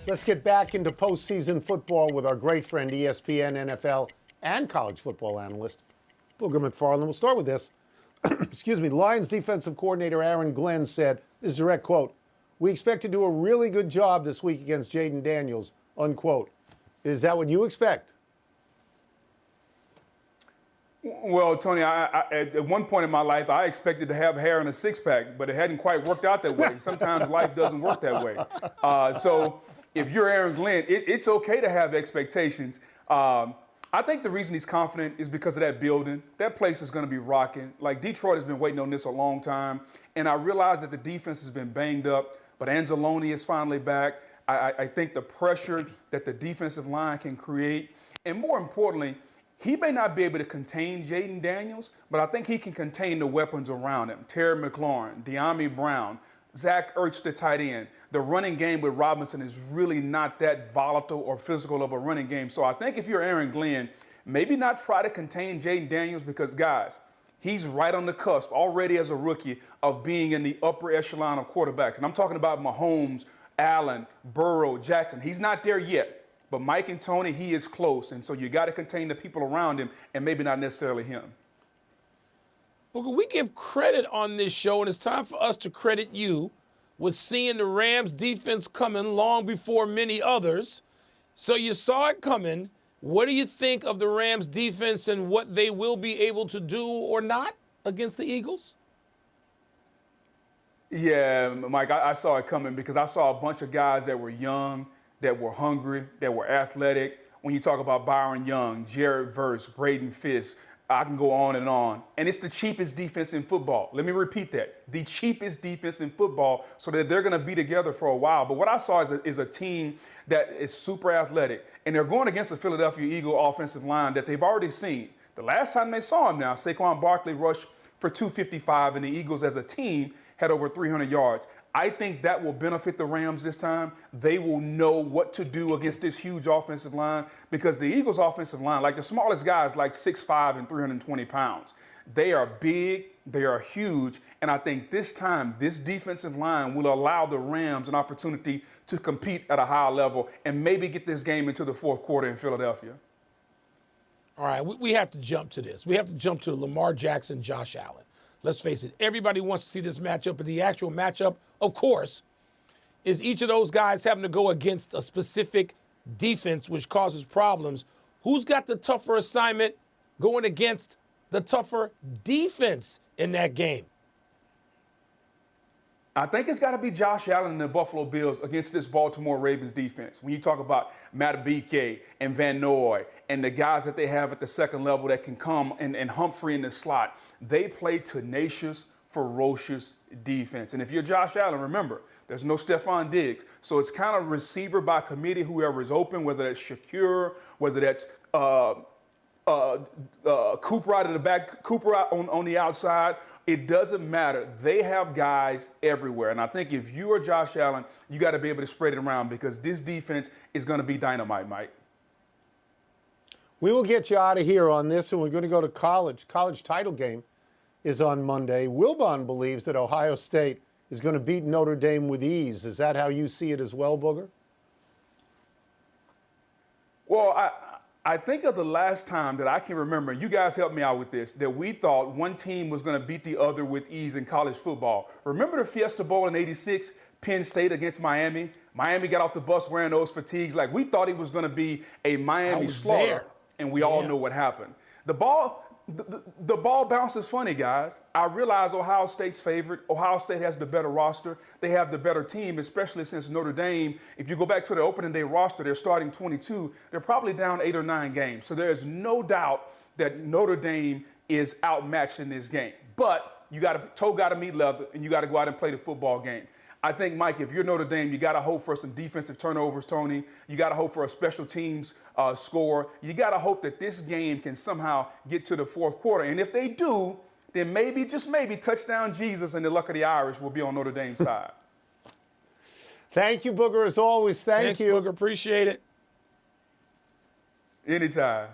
Let's get back into postseason football with our great friend, ESPN, NFL, and college football analyst, Booger McFarland. We'll start with this. Excuse me. Lions defensive coordinator Aaron Glenn said, this is a direct quote, "We expect to do a really good job this week against Jayden Daniels," unquote. Is that what you expect? Well, Tony, at one point in my life, I expected to have hair and a six-pack, but it hadn't quite worked out that way. Sometimes life doesn't work that way. So if you're Aaron Glenn, it's okay to have expectations. I think the reason he's confident is because of that building. That place is going to be rocking. Like, Detroit has been waiting on this a long time, and I realize that the defense has been banged up, but Anzalone is finally back. I think the pressure that the defensive line can create, and more importantly, he may not be able to contain Jayden Daniels, but I think he can contain the weapons around him. Terry McLaurin, De'Ami Brown, Zach Ertz, the tight end. The running game with Robinson is really not that volatile or physical of a running game. So I think if you're Aaron Glenn, maybe not try to contain Jayden Daniels because, guys, he's right on the cusp already as a rookie of being in the upper echelon of quarterbacks. And I'm talking about Mahomes, Allen, Burrow, Jackson. He's not there yet. But Mike and Tony, he is close. And so you got to contain the people around him and maybe not necessarily him. Booger, we give credit on this show, and it's time for us to credit you with seeing the Rams defense coming long before many others. So you saw it coming. What do you think of the Rams defense and what they will be able to do or not against the Eagles? Yeah, Mike, I saw it coming because I saw a bunch of guys that were young, that were hungry, that were athletic. When you talk about Byron Young, Jared Verse, Braden Fisk, I can go on. And it's the cheapest defense in football. Let me repeat that. The cheapest defense in football, so that they're going to be together for a while. But what I saw is a team that is super athletic. And they're going against a Philadelphia Eagle offensive line that they've already seen. The last time they saw him now, Saquon Barkley rushed for 255, and the Eagles as a team had over 300 yards. I think that will benefit the Rams this time. They will know what to do against this huge offensive line because the Eagles' offensive line, like the smallest guys, like 6'5" and 320 pounds. They are big, they are huge, and I think this time, this defensive line will allow the Rams an opportunity to compete at a high level and maybe get this game into the fourth quarter in Philadelphia. All right, we have to jump to this. We have to jump to Lamar Jackson, Josh Allen. Let's face it, everybody wants to see this matchup, but the actual matchup, of course, is each of those guys having to go against a specific defense, which causes problems. Who's got the tougher assignment going against the tougher defense in that game? I think it's got to be Josh Allen and the Buffalo Bills against this Baltimore Ravens defense. When you talk about Matabike and Van Noy and the guys that they have at the second level that can come and Humphrey in the slot, they play tenacious, ferocious defense. And if you're Josh Allen, remember, there's no Stephon Diggs. So it's kind of receiver by committee, whoever is open, whether that's Shakir, whether that's Cooper out of the back, Cooper out on the outside. It doesn't matter. They have guys everywhere. And I think if you are Josh Allen, you got to be able to spread it around because this defense is going to be dynamite, Mike. We will get you out of here on this, and we're going to go to college. College title game is on Monday. Wilbon believes that Ohio State is going to beat Notre Dame with ease. Is that how you see it as well, Booger? Well, I think of the last time that I can remember, you guys help me out with this, that we thought one team was going to beat the other with ease in college football. Remember the Fiesta Bowl in '86, Penn State against Miami? Miami got off the bus wearing those fatigues. Like, we thought it was going to be a Miami slaughter, and we all know what happened. The ball bounces funny, guys. I realize Ohio State's favorite. Ohio State has the better roster. They have the better team, especially since Notre Dame, if you go back to the opening day roster, they're starting 22. They're probably down 8 or 9 games. So there is no doubt that Notre Dame is outmatched in this game. But toe got to meet leather, and you got to go out and play the football game. I think, Mike, if you're Notre Dame, you got to hope for some defensive turnovers, Tony. You got to hope for a special teams score. You got to hope that this game can somehow get to the fourth quarter. And if they do, then maybe, just maybe, touchdown Jesus and the luck of the Irish will be on Notre Dame's side. Thank you, Booger, as always. Thanks, you. Booger. Appreciate it. Anytime.